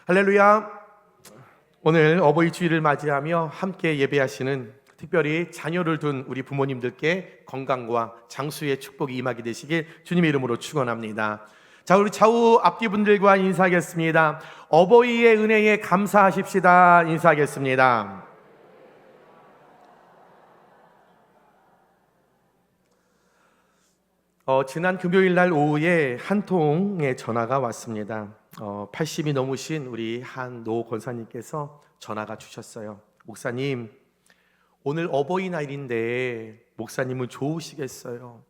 할렐루야. 오늘 어버이 주일을 맞이하며 함께 예배하시는 특별히 자녀를 둔 우리 부모님들께 건강과 장수의 축복이 임하게 되시길 주님의 이름으로 축원합니다. 자, 우리 좌우 앞뒤 분들과 인사하겠습니다. 어버이의 은혜에 감사하십시다. 인사하겠습니다. 지난 금요일 날 오후에 한 통의 전화가 왔습니다. 80이 넘으신 우리 한 노 권사님께서 전화가 주셨어요. 목사님, 오늘 어버이날인데 목사님은 좋으시겠어요?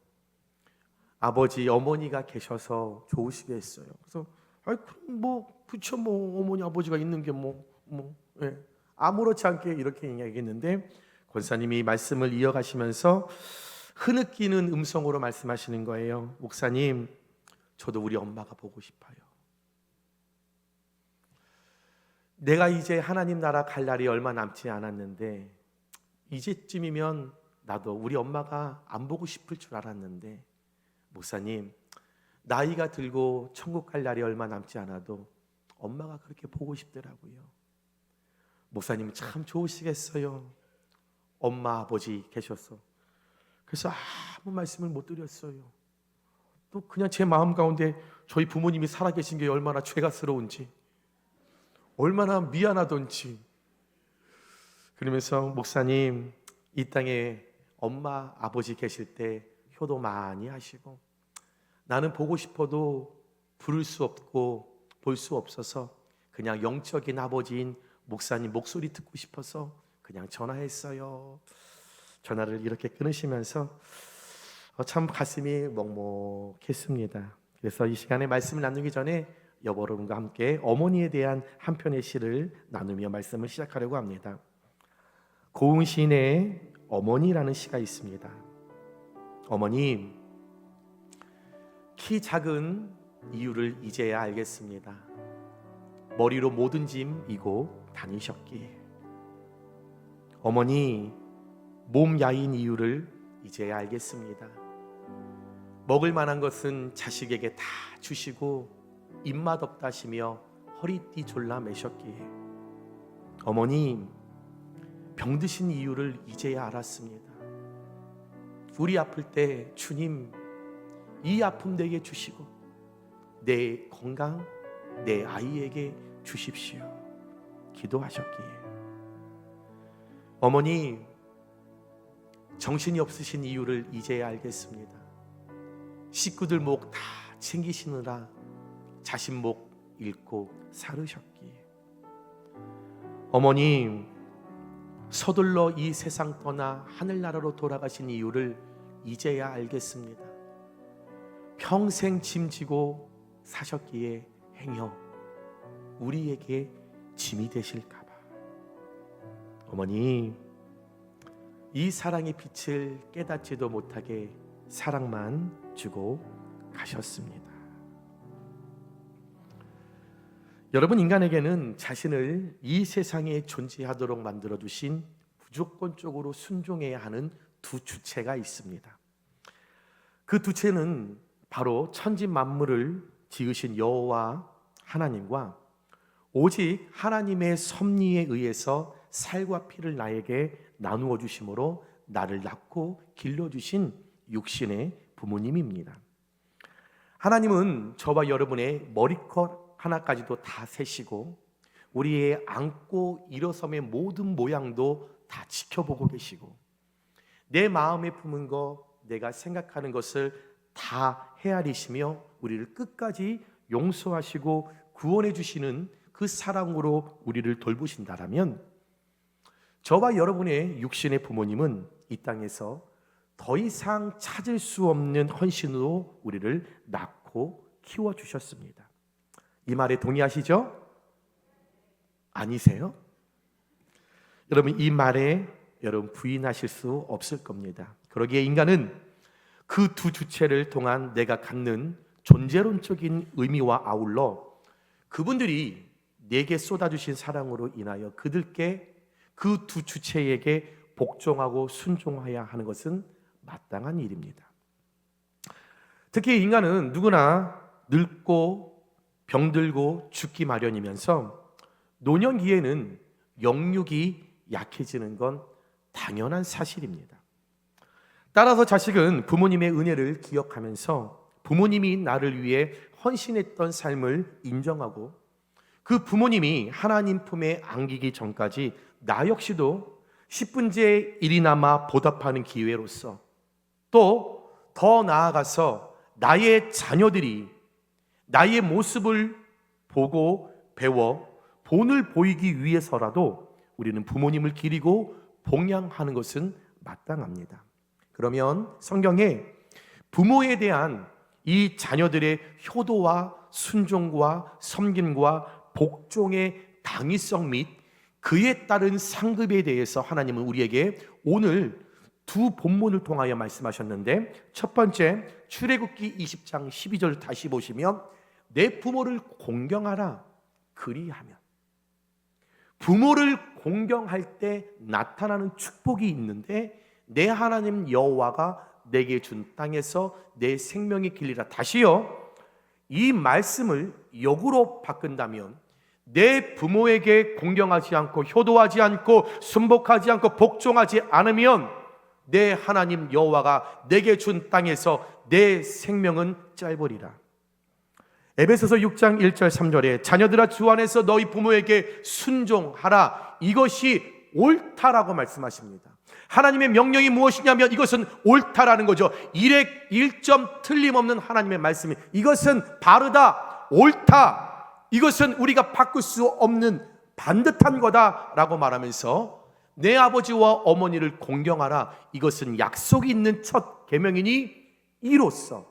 아버지, 어머니가 계셔서 좋으시겠어요? 그래서 그쵸, 어머니, 아버지가 있는 게 예. 아무렇지 않게 이렇게 이야기했는데 권사님이 말씀을 이어가시면서 흐느끼는 음성으로 말씀하시는 거예요. 목사님, 저도 우리 엄마가 보고 싶어요. 내가 이제 하나님 나라 갈 날이 얼마 남지 않았는데 이제쯤이면 나도 우리 엄마가 안 보고 싶을 줄 알았는데 목사님, 나이가 들고 천국 갈 날이 얼마 남지 않아도 엄마가 그렇게 보고 싶더라고요. 목사님 참 좋으시겠어요. 엄마, 아버지 계셔서. 그래서 아무 말씀을 못 드렸어요. 또 그냥 제 마음 가운데 저희 부모님이 살아계신 게 얼마나 죄가스러운지, 얼마나 미안하던지. 그러면서 목사님, 이 땅에 엄마, 아버지 계실 때 효도 많이 하시고 나는 보고 싶어도 부를 수 없고 볼 수 없어서 그냥 영적인 아버지인 목사님 목소리 듣고 싶어서 그냥 전화했어요. 전화를 이렇게 끊으시면서 참 가슴이 먹먹했습니다. 그래서 이 시간에 말씀을 나누기 전에 여러분과 함께 어머니에 대한 한 편의 시를 나누며 말씀을 시작하려고 합니다. 고은 시인의 어머니라는 시가 있습니다. 어머님, 키 작은 이유를 이제야 알겠습니다. 머리로 모든 짐 이고 다니셨기에. 어머니, 몸 야인 이유를 이제야 알겠습니다. 먹을 만한 것은 자식에게 다 주시고 입맛 없다시며 허리띠 졸라 매셨기에. 어머님, 병드신 이유를 이제야 알았습니다. 우리 아플 때 주님 이 아픔 내게 주시고 내 건강 내 아이에게 주십시오. 기도하셨기에. 어머니, 정신이 없으신 이유를 이제야 알겠습니다. 식구들 목 다 챙기시느라 자신 목 잃고 살으셨기에. 어머님, 서둘러 이 세상 떠나 하늘나라로 돌아가신 이유를 이제야 알겠습니다. 평생 짐지고 사셨기에 행여 우리에게 짐이 되실까봐. 어머니, 이 사랑의 빛을 깨닫지도 못하게 사랑만 주고 가셨습니다. 여러분, 인간에게는 자신을 이 세상에 존재하도록 만들어주신 무조건적으로 순종해야 하는 두 주체가 있습니다. 그 주체는 바로 천지 만물을 지으신 여호와 하나님과 오직 하나님의 섭리에 의해서 살과 피를 나에게 나누어 주심으로 나를 낳고 길러주신 육신의 부모님입니다. 하나님은 저와 여러분의 머리컷 하나까지도 다 세시고 우리의 앉고 일어섬의 모든 모양도 다 지켜보고 계시고 내 마음에 품은 것, 내가 생각하는 것을 다 헤아리시며 우리를 끝까지 용서하시고 구원해 주시는 그 사랑으로 우리를 돌보신다라면 저와 여러분의 육신의 부모님은 이 땅에서 더 이상 찾을 수 없는 헌신으로 우리를 낳고 키워주셨습니다. 이 말에 동의하시죠? 아니세요? 여러분, 이 말에 여러분 부인하실 수 없을 겁니다. 그러기에 인간은 그 두 주체를 통한 내가 갖는 존재론적인 의미와 아울러 그분들이 내게 쏟아주신 사랑으로 인하여 그들께 그 두 주체에게 복종하고 순종해야 하는 것은 마땅한 일입니다. 특히 인간은 누구나 늙고 병들고 죽기 마련이면서 노년기에는 영육이 약해지는 건 당연한 사실입니다. 따라서 자식은 부모님의 은혜를 기억하면서 부모님이 나를 위해 헌신했던 삶을 인정하고 그 부모님이 하나님 품에 안기기 전까지 나 역시도 10분째 1이나마 보답하는 기회로서 또 더 나아가서 나의 자녀들이 나의 모습을 보고 배워 본을 보이기 위해서라도 우리는 부모님을 기리고 봉양하는 것은 마땅합니다. 그러면 성경에 부모에 대한 이 자녀들의 효도와 순종과 섬김과 복종의 당위성 및 그에 따른 상급에 대해서 하나님은 우리에게 오늘 두 본문을 통하여 말씀하셨는데, 첫 번째 출애굽기 20장 12절 다시 보시면 내 부모를 공경하라 그리하면, 부모를 공경할 때 나타나는 축복이 있는데 내 하나님 여호와가 내게 준 땅에서 내 생명이 길리라. 다시요, 이 말씀을 역으로 바꾼다면 내 부모에게 공경하지 않고 효도하지 않고 순복하지 않고 복종하지 않으면 내 하나님 여호와가 내게 준 땅에서 내 생명은 짧으리라. 에베소서 6장 1절 3절에 자녀들아 주 안에서 너희 부모에게 순종하라, 이것이 옳다라고 말씀하십니다. 하나님의 명령이 무엇이냐면 이것은 옳다라는 거죠. 일점 틀림없는 하나님의 말씀이 이것은 바르다, 옳다, 이것은 우리가 바꿀 수 없는 반듯한 거다라고 말하면서 내 아버지와 어머니를 공경하라, 이것은 약속이 있는 첫 계명이니 이로써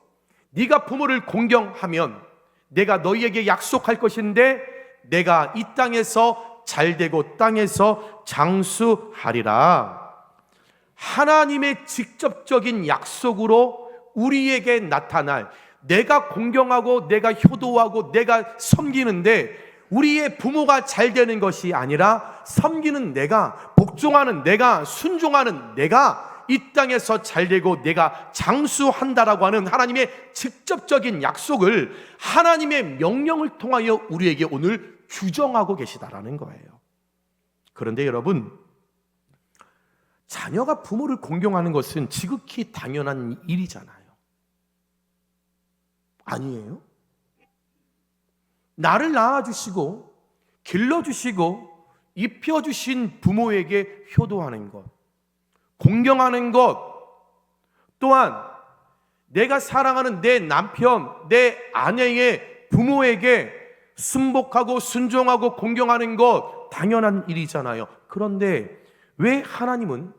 네가 부모를 공경하면 내가 너희에게 약속할 것인데 내가 이 땅에서 잘되고 땅에서 장수하리라. 하나님의 직접적인 약속으로 우리에게 나타날, 내가 공경하고 내가 효도하고 내가 섬기는데 우리의 부모가 잘 되는 것이 아니라 섬기는 내가, 복종하는 내가, 순종하는 내가 이 땅에서 잘 되고 내가 장수한다라고 하는 하나님의 직접적인 약속을 하나님의 명령을 통하여 우리에게 오늘 규정하고 계시다라는 거예요. 그런데 여러분, 자녀가 부모를 공경하는 것은 지극히 당연한 일이잖아요. 아니에요? 나를 낳아주시고 길러주시고 입혀주신 부모에게 효도하는 것, 공경하는 것, 또한 내가 사랑하는 내 남편, 내 아내의 부모에게 순복하고 순종하고 공경하는 것 당연한 일이잖아요. 그런데 왜 하나님은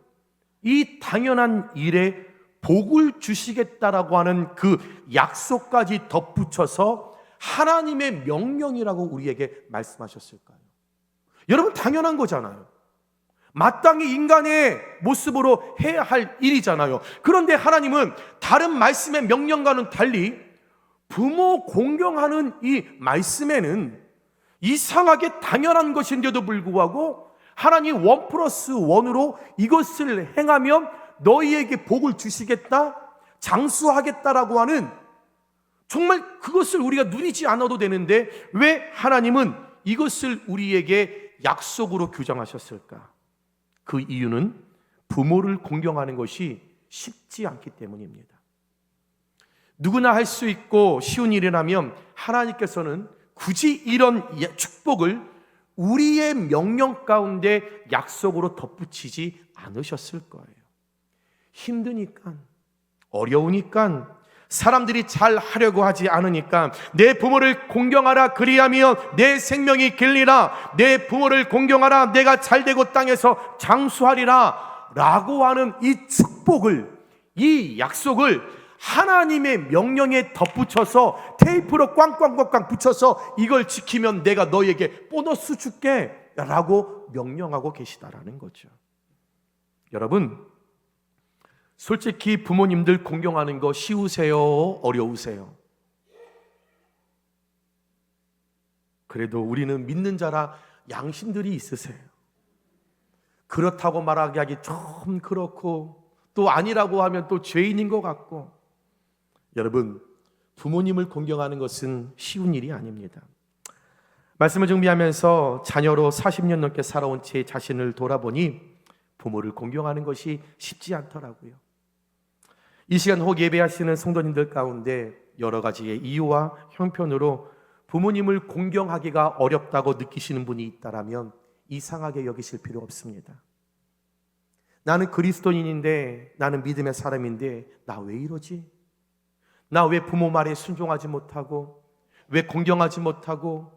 이 당연한 일에 복을 주시겠다라고 하는 그 약속까지 덧붙여서 하나님의 명령이라고 우리에게 말씀하셨을까요? 여러분, 당연한 거잖아요. 마땅히 인간의 모습으로 해야 할 일이잖아요. 그런데 하나님은 다른 말씀의 명령과는 달리 부모 공경하는 이 말씀에는 이상하게 당연한 것인데도 불구하고 하나님 1+1으로 이것을 행하면 너희에게 복을 주시겠다, 장수하겠다라고 하는, 정말 그것을 우리가 누리지 않아도 되는데 왜 하나님은 이것을 우리에게 약속으로 규정하셨을까? 그 이유는 부모를 공경하는 것이 쉽지 않기 때문입니다. 누구나 할 수 있고 쉬운 일이라면 하나님께서는 굳이 이런 축복을 우리의 명령 가운데 약속으로 덧붙이지 않으셨을 거예요. 힘드니까, 어려우니까, 사람들이 잘 하려고 하지 않으니까, 내 부모를 공경하라 그리하면 내 생명이 길리라, 내 부모를 공경하라 내가 잘되고 땅에서 장수하리라 라고 하는 이 축복을, 이 약속을 하나님의 명령에 덧붙여서 테이프로 꽝꽝꽝꽝 붙여서 이걸 지키면 내가 너에게 보너스 줄게 라고 명령하고 계시다라는 거죠. 여러분, 솔직히 부모님들 공경하는 거 쉬우세요? 어려우세요? 그래도 우리는 믿는 자라 양심들이 있으세요. 그렇다고 말하기 좀 그렇고, 또 아니라고 하면 또 죄인인 것 같고. 여러분, 부모님을 공경하는 것은 쉬운 일이 아닙니다. 말씀을 준비하면서 자녀로 40년 넘게 살아온 제 자신을 돌아보니 부모를 공경하는 것이 쉽지 않더라고요. 이 시간 혹 예배하시는 성도님들 가운데 여러 가지의 이유와 형편으로 부모님을 공경하기가 어렵다고 느끼시는 분이 있다면 이상하게 여기실 필요 없습니다. 나는 그리스도인인데, 나는 믿음의 사람인데 나 왜 이러지? 나 왜 부모 말에 순종하지 못하고, 왜 공경하지 못하고,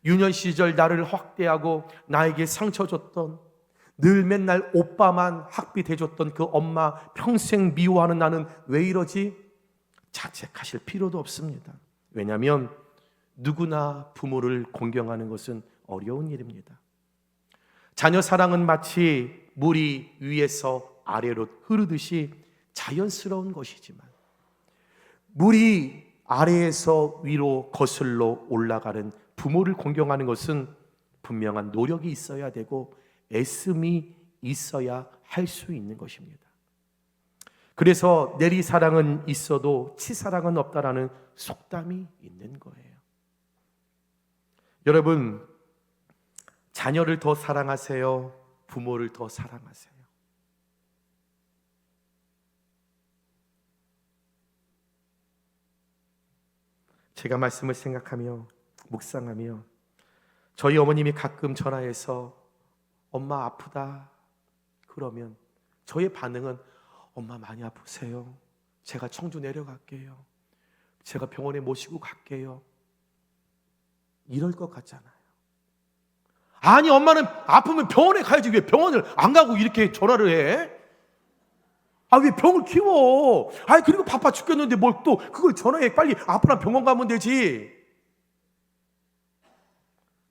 유년 시절 나를 확대하고 나에게 상처 줬던, 늘 맨날 오빠만 학비 대줬던 그 엄마 평생 미워하는 나는 왜 이러지? 자책하실 필요도 없습니다. 왜냐하면 누구나 부모를 공경하는 것은 어려운 일입니다. 자녀 사랑은 마치 물이 위에서 아래로 흐르듯이 자연스러운 것이지만, 물이 아래에서 위로 거슬러 올라가는 부모를 공경하는 것은 분명한 노력이 있어야 되고 애씀이 있어야 할 수 있는 것입니다. 그래서 내리사랑은 있어도 치사랑은 없다라는 속담이 있는 거예요. 여러분, 자녀를 더 사랑하세요? 부모를 더 사랑하세요? 제가 말씀을 생각하며 묵상하며 저희 어머님이 가끔 전화해서 엄마 아프다 그러면 저의 반응은 엄마 많이 아프세요? 제가 청주 내려갈게요. 제가 병원에 모시고 갈게요. 이럴 것 같잖아요. 아니, 엄마는 아프면 병원에 가야지 왜 병원을 안 가고 이렇게 전화를 해? 왜 병을 키워? 그리고 바빠 죽겠는데 뭘 또 그걸 전화해. 빨리 아프나 병원 가면 되지.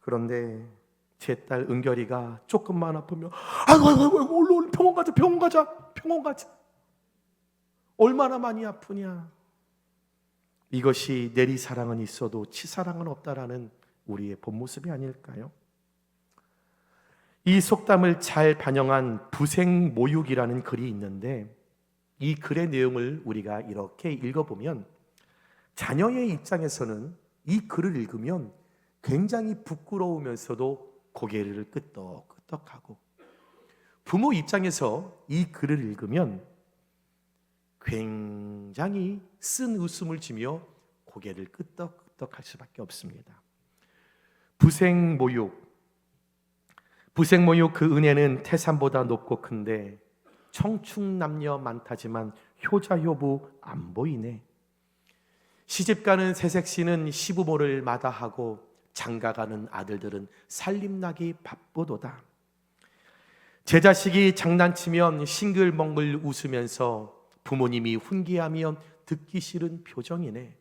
그런데 제 딸 은결이가 조금만 아프면 얼른 병원 가자. 얼마나 많이 아프냐. 이것이 내리사랑은 있어도 치사랑은 없다라는 우리의 본 모습이 아닐까요? 이 속담을 잘 반영한 부생모육이라는 글이 있는데, 이 글의 내용을 우리가 이렇게 읽어보면 자녀의 입장에서는 이 글을 읽으면 굉장히 부끄러우면서도 고개를 끄덕끄덕하고, 부모 입장에서 이 글을 읽으면 굉장히 쓴 웃음을 지며 고개를 끄덕끄덕할 수밖에 없습니다. 부생모육 그 은혜는 태산보다 높고 큰데 청춘남녀 많다지만 효자효부 안 보이네. 시집가는 새색시는 시부모를 마다하고 장가가는 아들들은 살림나기 바쁘도다. 제 자식이 장난치면 싱글벙글 웃으면서 부모님이 훈계하면 듣기 싫은 표정이네.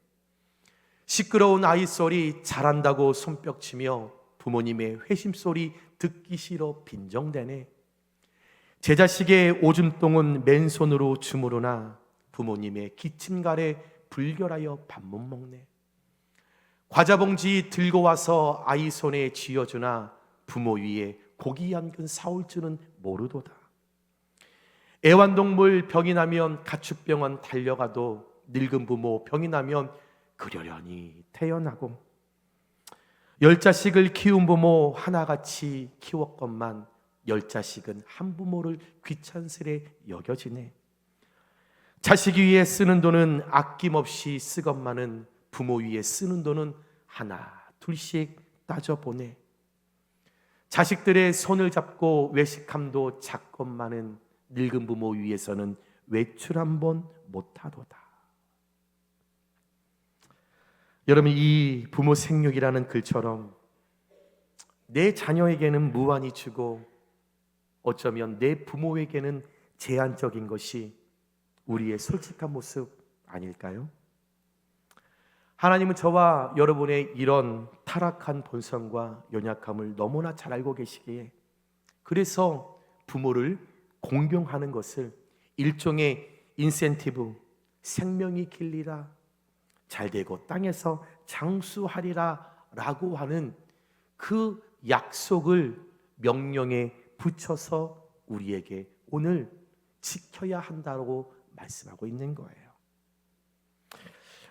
시끄러운 아이 소리 잘한다고 손뼉치며 부모님의 회심소리 듣기 싫어 빈정대네. 제 자식의 오줌똥은 맨손으로 주무르나 부모님의 기침갈에 불결하여 밥 못 먹네. 과자봉지 들고 와서 아이 손에 쥐어주나 부모 위에 고기 한 근 사올 줄은 모르도다. 애완동물 병이 나면 가축병원 달려가도 늙은 부모 병이 나면 그러려니 태어나고, 10자식을 키운 부모 하나같이 키웠건만 10자식은 한 부모를 귀찮스레 여겨지네. 자식 위에 쓰는 돈은 아낌없이 쓰건만은 부모 위에 쓰는 돈은 하나 둘씩 따져보네. 자식들의 손을 잡고 외식함도 작건만은 늙은 부모 위에서는 외출 한번 못하도다. 여러분, 이 부모 생육이라는 글처럼 내 자녀에게는 무한히 주고 어쩌면 내 부모에게는 제한적인 것이 우리의 솔직한 모습 아닐까요? 하나님은 저와 여러분의 이런 타락한 본성과 연약함을 너무나 잘 알고 계시기에, 그래서 부모를 공경하는 것을 일종의 인센티브, 생명이 길리라, 잘되고 땅에서 장수하리라 라고 하는 그 약속을 명령에 붙여서 우리에게 오늘 지켜야 한다고 말씀하고 있는 거예요.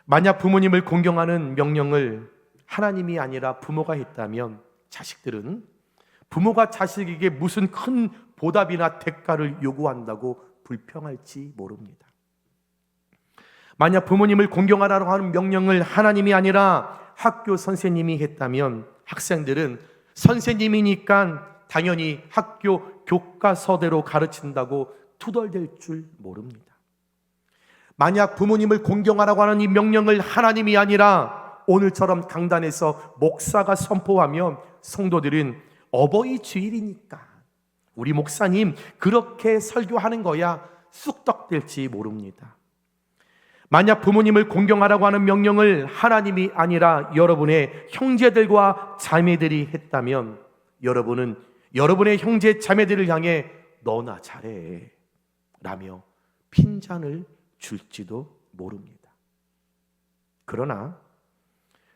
만약 부모님을 공경하는 명령을 하나님이 아니라 부모가 했다면 자식들은 부모가 자식에게 무슨 큰 보답이나 대가를 요구한다고 불평할지 모릅니다. 만약 부모님을 공경하라고 하는 명령을 하나님이 아니라 학교 선생님이 했다면 학생들은 선생님이니까 당연히 학교 교과서대로 가르친다고 투덜댈 줄 모릅니다. 만약 부모님을 공경하라고 하는 이 명령을 하나님이 아니라 오늘처럼 강단에서 목사가 선포하면 성도들은 어버이 주일이니까 우리 목사님 그렇게 설교하는 거야 쑥떡될지 모릅니다. 만약 부모님을 공경하라고 하는 명령을 하나님이 아니라 여러분의 형제들과 자매들이 했다면 여러분은 여러분의 형제 자매들을 향해 너나 잘해 라며 핀잔을 줄지도 모릅니다. 그러나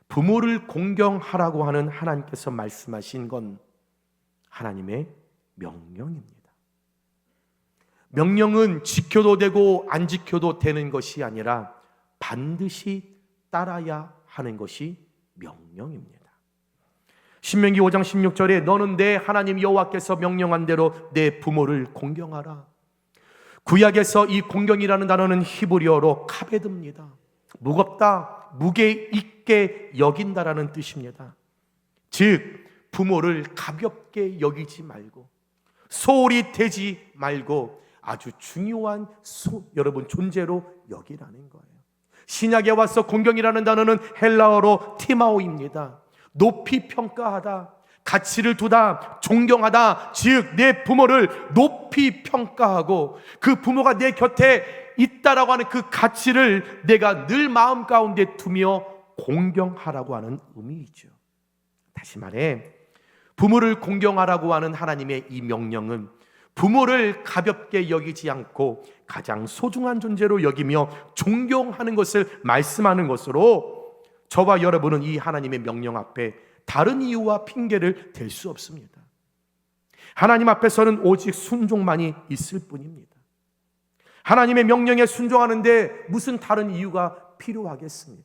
부모를 공경하라고 하는 하나님께서 말씀하신 건 하나님의 명령입니다. 명령은 지켜도 되고 안 지켜도 되는 것이 아니라 반드시 따라야 하는 것이 명령입니다. 신명기 5장 16절에 너는 내 하나님 여호와께서 명령한 대로 내 부모를 공경하라. 구약에서 이 공경이라는 단어는 히브리어로 카베드입니다. 무겁다, 무게 있게 여긴다라는 뜻입니다. 즉 부모를 가볍게 여기지 말고 소홀히 대지 말고 아주 중요한 여러분 존재로 여기라는 거예요. 신약에 와서 공경이라는 단어는 헬라어로 티마오입니다. 높이 평가하다, 가치를 두다, 존경하다. 즉 내 부모를 높이 평가하고 그 부모가 내 곁에 있다라고 하는 그 가치를 내가 늘 마음 가운데 두며 공경하라고 하는 의미이죠. 다시 말해 부모를 공경하라고 하는 하나님의 이 명령은 부모를 가볍게 여기지 않고 가장 소중한 존재로 여기며 존경하는 것을 말씀하는 것으로 저와 여러분은 이 하나님의 명령 앞에 다른 이유와 핑계를 댈 수 없습니다. 하나님 앞에서는 오직 순종만이 있을 뿐입니다. 하나님의 명령에 순종하는데 무슨 다른 이유가 필요하겠습니까?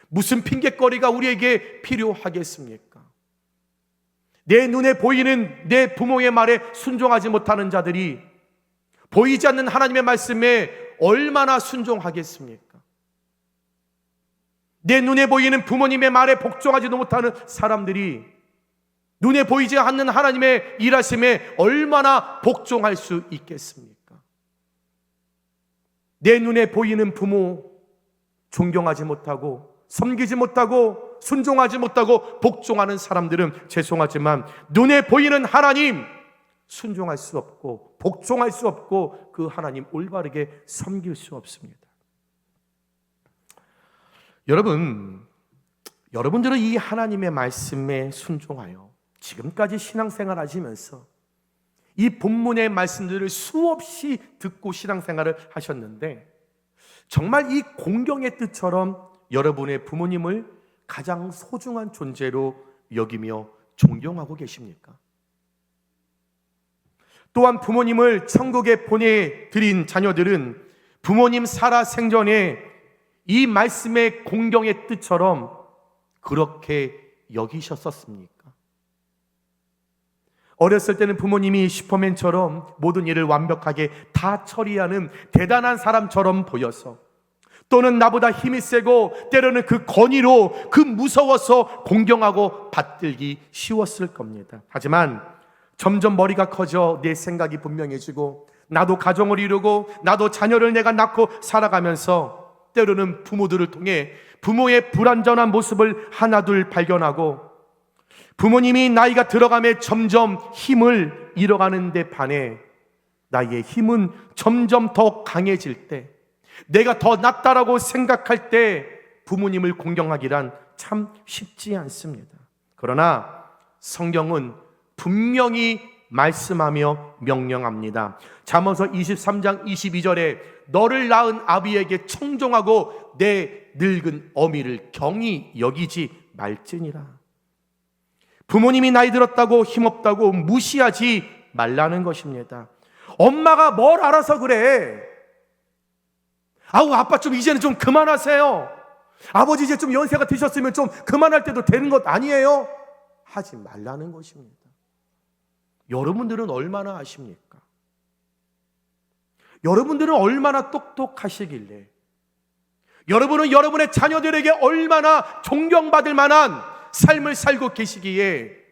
무슨 핑계거리가 우리에게 필요하겠습니까? 내 눈에 보이는 내 부모의 말에 순종하지 못하는 자들이 보이지 않는 하나님의 말씀에 얼마나 순종하겠습니까? 내 눈에 보이는 부모님의 말에 복종하지도 못하는 사람들이 눈에 보이지 않는 하나님의 일하심에 얼마나 복종할 수 있겠습니까? 내 눈에 보이는 부모 존경하지 못하고 섬기지 못하고 순종하지 못하고 복종하는 사람들은 죄송하지만 눈에 보이는 하나님 순종할 수 없고 복종할 수 없고 그 하나님 올바르게 섬길 수 없습니다. 여러분들은 이 하나님의 말씀에 순종하여 지금까지 신앙생활 하시면서 이 본문의 말씀들을 수없이 듣고 신앙생활을 하셨는데 정말 이 공경의 뜻처럼 여러분의 부모님을 가장 소중한 존재로 여기며 존경하고 계십니까? 또한 부모님을 천국에 보내드린 자녀들은 부모님 살아 생전에 이 말씀의 공경의 뜻처럼 그렇게 여기셨었습니까? 어렸을 때는 부모님이 슈퍼맨처럼 모든 일을 완벽하게 다 처리하는 대단한 사람처럼 보여서 또는 나보다 힘이 세고 때로는 그 권위로 그 무서워서 공경하고 받들기 쉬웠을 겁니다. 하지만 점점 머리가 커져 내 생각이 분명해지고 나도 가정을 이루고 나도 자녀를 내가 낳고 살아가면서 때로는 부모들을 통해 부모의 불완전한 모습을 하나둘 발견하고 부모님이 나이가 들어가며 점점 힘을 잃어가는 데 반해 나의 힘은 점점 더 강해질 때 내가 더 낫다라고 생각할 때 부모님을 공경하기란 참 쉽지 않습니다. 그러나 성경은 분명히 말씀하며 명령합니다. 잠언서 23장 22절에 너를 낳은 아비에게 청종하고 내 늙은 어미를 경히 여기지 말지니라. 부모님이 나이 들었다고 힘없다고 무시하지 말라는 것입니다. 엄마가 뭘 알아서 그래? 아우 아빠 좀 이제는 좀 그만하세요. 아버지 이제 좀 연세가 드셨으면 좀 그만할 때도 되는 것 아니에요? 하지 말라는 것입니다. 여러분들은 얼마나 아십니까? 여러분들은 얼마나 똑똑하시길래, 여러분은 여러분의 자녀들에게 얼마나 존경받을 만한 삶을 살고 계시기에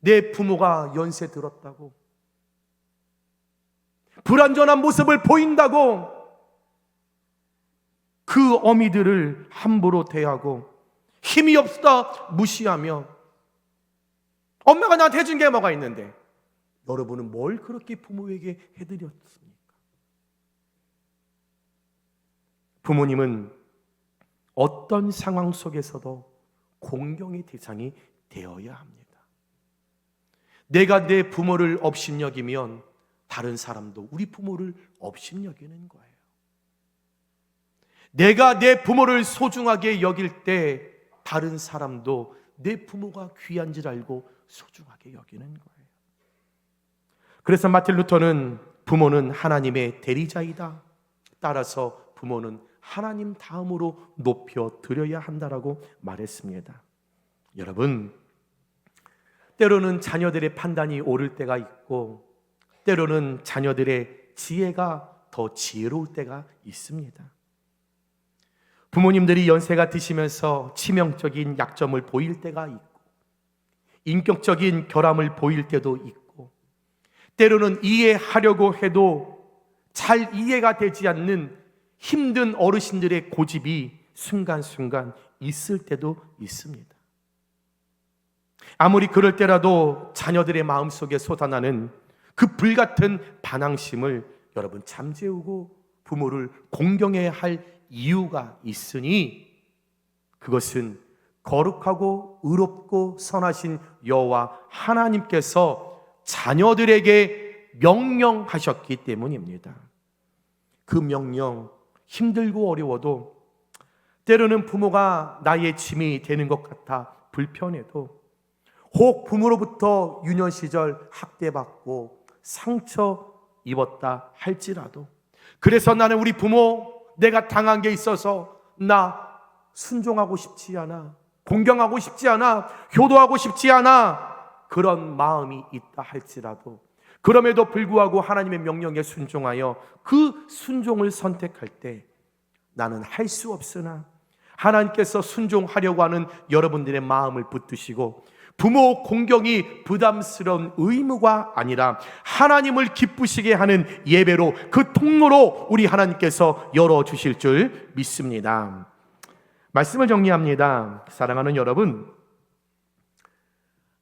내 부모가 연세 들었다고, 불완전한 모습을 보인다고 그 어미들을 함부로 대하고 힘이 없다 무시하며, 엄마가 나한테 해준 게 뭐가 있는데 여러분은 뭘 그렇게 부모에게 해드렸습니까? 부모님은 어떤 상황 속에서도 공경의 대상이 되어야 합니다. 내가 내 부모를 업신여기면 다른 사람도 우리 부모를 업신여기는 거예요. 내가 내 부모를 소중하게 여길 때 다른 사람도 내 부모가 귀한 줄 알고 소중하게 여기는 거예요. 그래서 마틴 루터는 부모는 하나님의 대리자이다. 따라서 부모는 하나님 다음으로 높여 드려야 한다라고 말했습니다. 여러분, 때로는 자녀들의 판단이 옳을 때가 있고 때로는 자녀들의 지혜가 더 지혜로울 때가 있습니다. 부모님들이 연세가 드시면서 치명적인 약점을 보일 때가 있고 인격적인 결함을 보일 때도 있고 때로는 이해하려고 해도 잘 이해가 되지 않는 힘든 어르신들의 고집이 순간순간 있을 때도 있습니다. 아무리 그럴 때라도 자녀들의 마음속에 솟아나는 그 불같은 반항심을 여러분 잠재우고 부모를 공경해야 할 이유가 있으니, 그것은 거룩하고 의롭고 선하신 여호와 하나님께서 자녀들에게 명령하셨기 때문입니다. 그 명령, 힘들고 어려워도 때로는 부모가 나의 짐이 되는 것 같아 불편해도, 혹 부모로부터 유년 시절 학대받고 상처 입었다 할지라도, 그래서 나는 우리 부모 내가 당한 게 있어서 나 순종하고 싶지 않아, 공경하고 싶지 않아, 효도하고 싶지 않아, 그런 마음이 있다 할지라도 그럼에도 불구하고 하나님의 명령에 순종하여 그 순종을 선택할 때 나는 할 수 없으나 하나님께서 순종하려고 하는 여러분들의 마음을 붙드시고 부모 공경이 부담스러운 의무가 아니라 하나님을 기쁘시게 하는 예배로, 그 통로로 우리 하나님께서 열어주실 줄 믿습니다. 말씀을 정리합니다. 사랑하는 여러분,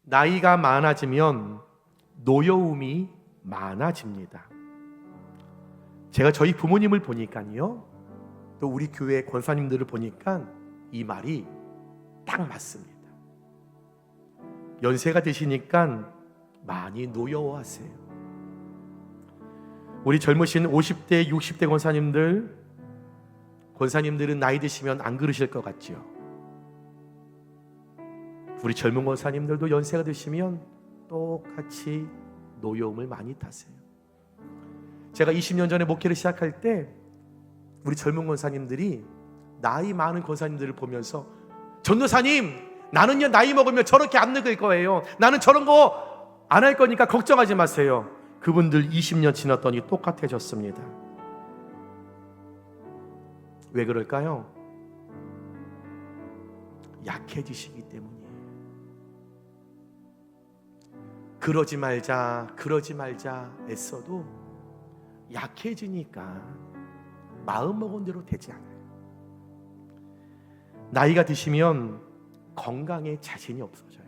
나이가 많아지면 노여움이 많아집니다. 제가 저희 부모님을 보니까요, 또 우리 교회 권사님들을 보니까 이 말이 딱 맞습니다. 연세가 드시니까 많이 노여워하세요. 우리 젊으신 50대, 60대 권사님들은 나이 드시면 안 그러실 것 같죠? 우리 젊은 권사님들도 연세가 드시면 똑같이 노여움을 많이 타세요. 제가 20년 전에 목회를 시작할 때 우리 젊은 권사님들이 나이 많은 권사님들을 보면서, 전도사님, 나는요 나이 먹으면 저렇게 안 늙을 거예요. 나는 저런 거 안 할 거니까 걱정하지 마세요. 그분들 20년 지났더니 똑같아졌습니다. 왜 그럴까요? 약해지시기 때문이에요. 그러지 말자 애써도 약해지니까 마음먹은 대로 되지 않아요. 나이가 드시면 건강에 자신이 없어져요.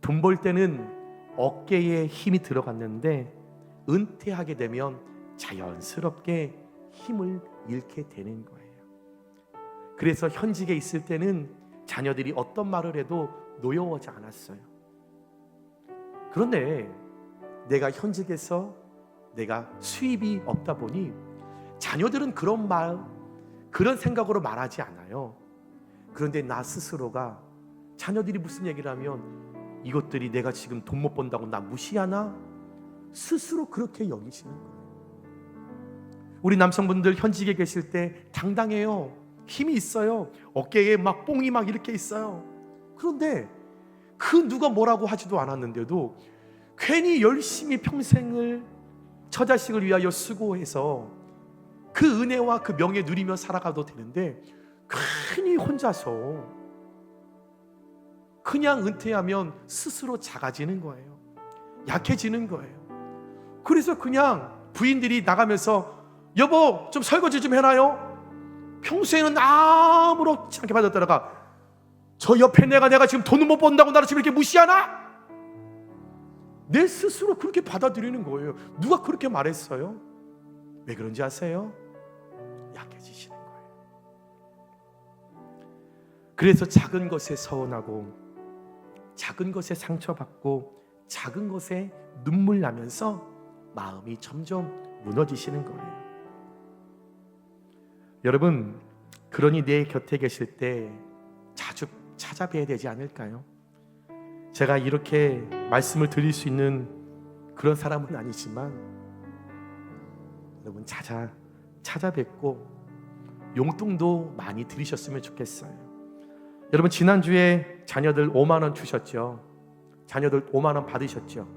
돈 벌 때는 어깨에 힘이 들어갔는데 은퇴하게 되면 자연스럽게 힘을 잃게 되는 거예요. 그래서 현직에 있을 때는 자녀들이 어떤 말을 해도 노여워하지 않았어요. 그런데 내가 현직에서 내가 수입이 없다 보니 자녀들은 그런 생각으로 말하지 않아요. 그런데 나 스스로가 자녀들이 무슨 얘기를 하면 이것들이 내가 지금 돈 못 번다고 나 무시하나? 스스로 그렇게 여기시는 거예요. 우리 남성분들 현직에 계실 때 당당해요. 힘이 있어요. 어깨에 막 뽕이 막 이렇게 있어요. 그런데 그 누가 뭐라고 하지도 않았는데도 괜히 열심히 평생을 저 자식을 위하여 수고해서 그 은혜와 그 명예 누리며 살아가도 되는데 괜히 혼자서 그냥 은퇴하면 스스로 작아지는 거예요. 약해지는 거예요. 그래서 그냥 부인들이 나가면서 여보 좀 설거지 좀 해놔요. 평소에는 아무렇지 않게 받았다가 저 옆에 내가 지금 돈을 못 번다고 나를 지금 이렇게 무시하나? 내 스스로 그렇게 받아들이는 거예요. 누가 그렇게 말했어요? 왜 그런지 아세요? 약해지시는 거예요. 그래서 작은 것에 서운하고 작은 것에 상처받고 작은 것에 눈물 나면서 마음이 점점 무너지시는 거예요. 여러분, 그러니 내 곁에 계실 때 자주 찾아뵈야 되지 않을까요? 제가 이렇게 말씀을 드릴 수 있는 그런 사람은 아니지만 여러분 찾아뵙고 용돈도 많이 드리셨으면 좋겠어요. 여러분 지난주에 자녀들 5만 원 주셨죠? 자녀들 5만 원 받으셨죠?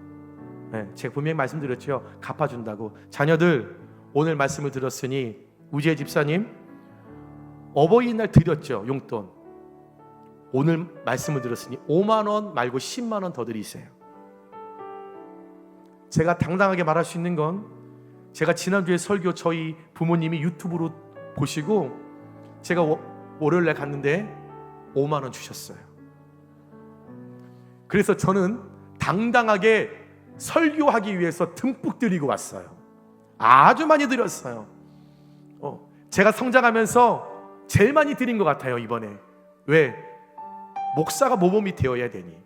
네, 제가 분명히 말씀드렸죠. 갚아준다고. 자녀들 오늘 말씀을 들었으니 우지혜 집사님 어버이날 드렸죠, 용돈. 오늘 말씀을 들었으니 5만 원 말고 10만 원 더 드리세요. 제가 당당하게 말할 수 있는 건 제가 지난주에 설교 저희 부모님이 유튜브로 보시고 제가 월요일날 갔는데 5만 원 주셨어요. 그래서 저는 당당하게 설교하기 위해서 듬뿍 드리고 왔어요. 아주 많이 드렸어요. 제가 성장하면서 제일 많이 드린 것 같아요, 이번에. 왜? 목사가 모범이 되어야 되니.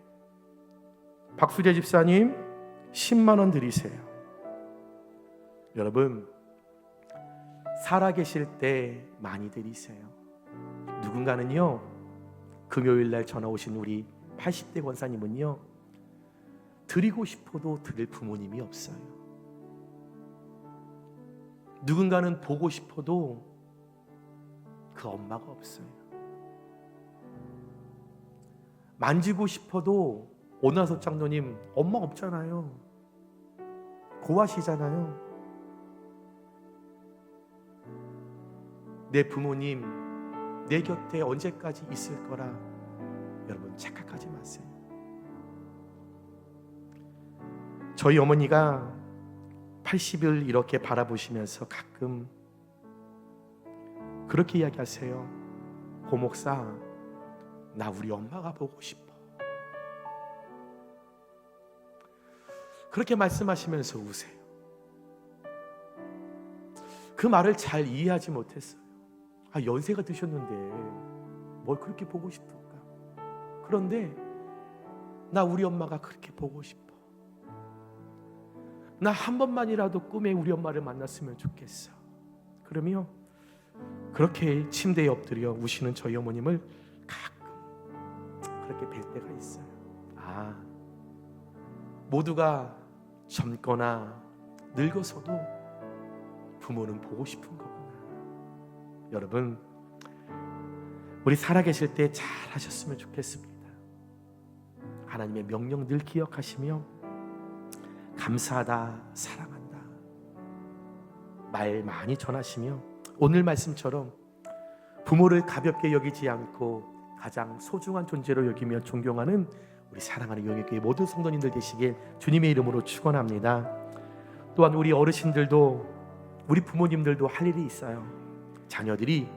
박수재 집사님 10만 원 드리세요. 여러분 살아계실 때 많이 드리세요. 누군가는요, 금요일날 전화 오신 우리 80대 권사님은요, 드리고 싶어도 드릴 부모님이 없어요. 누군가는 보고 싶어도 그 엄마가 없어요. 만지고 싶어도 오나섭 장로님 엄마 없잖아요. 고아시잖아요. 내 부모님 내 곁에 언제까지 있을 거라 여러분 착각하지 마세요. 저희 어머니가 80을 이렇게 바라보시면서 가끔 그렇게 이야기하세요. 고 목사, 나 우리 엄마가 보고 싶어. 그렇게 말씀하시면서 우세요. 그 말을 잘 이해하지 못했어요. 연세가 드셨는데 뭘 그렇게 보고 싶을까? 그런데 나 우리 엄마가 그렇게 보고 싶어. 나 한 번만이라도 꿈에 우리 엄마를 만났으면 좋겠어. 그러면 그렇게 침대에 엎드려 우시는 저희 어머님을 가끔 그렇게 뵐 때가 있어요. 모두가 젊거나 늙어서도 부모는 보고 싶은 거구나. 여러분 우리 살아계실 때 잘 하셨으면 좋겠습니다. 하나님의 명령 늘 기억하시며 감사하다, 사랑한다 말 많이 전하시며 오늘 말씀처럼 부모를 가볍게 여기지 않고 가장 소중한 존재로 여기며 존경하는 우리 사랑하는 영예교회 모든 성도님들 되시길 주님의 이름으로 축원합니다. 또한 우리 어르신들도 우리 부모님들도 할 일이 있어요. 자녀들이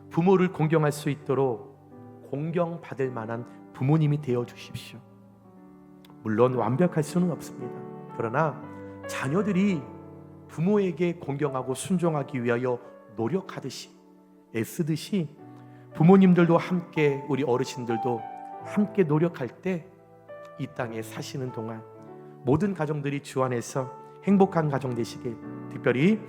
부모를 공경할 수 있도록 공경받을 만한 부모님이 되어 주십시오. 물론 완벽할 수는 없습니다. 그러나 자녀들이 부모에게 공경하고 순종하기 위하여 노력하듯이 애쓰듯이 부모님들도 함께 우리 어르신들도 함께 노력할 때 이 땅에 사시는 동안 모든 가정들이 주 안에서 행복한 가정 되시길, 특별히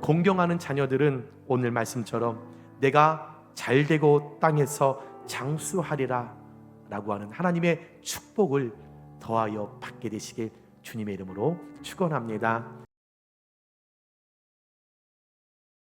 공경하는 자녀들은 오늘 말씀처럼 내가 잘되고 땅에서 장수하리라 라고 하는 하나님의 축복을 더하여 받게 되시길 주님의 이름으로 축원합니다.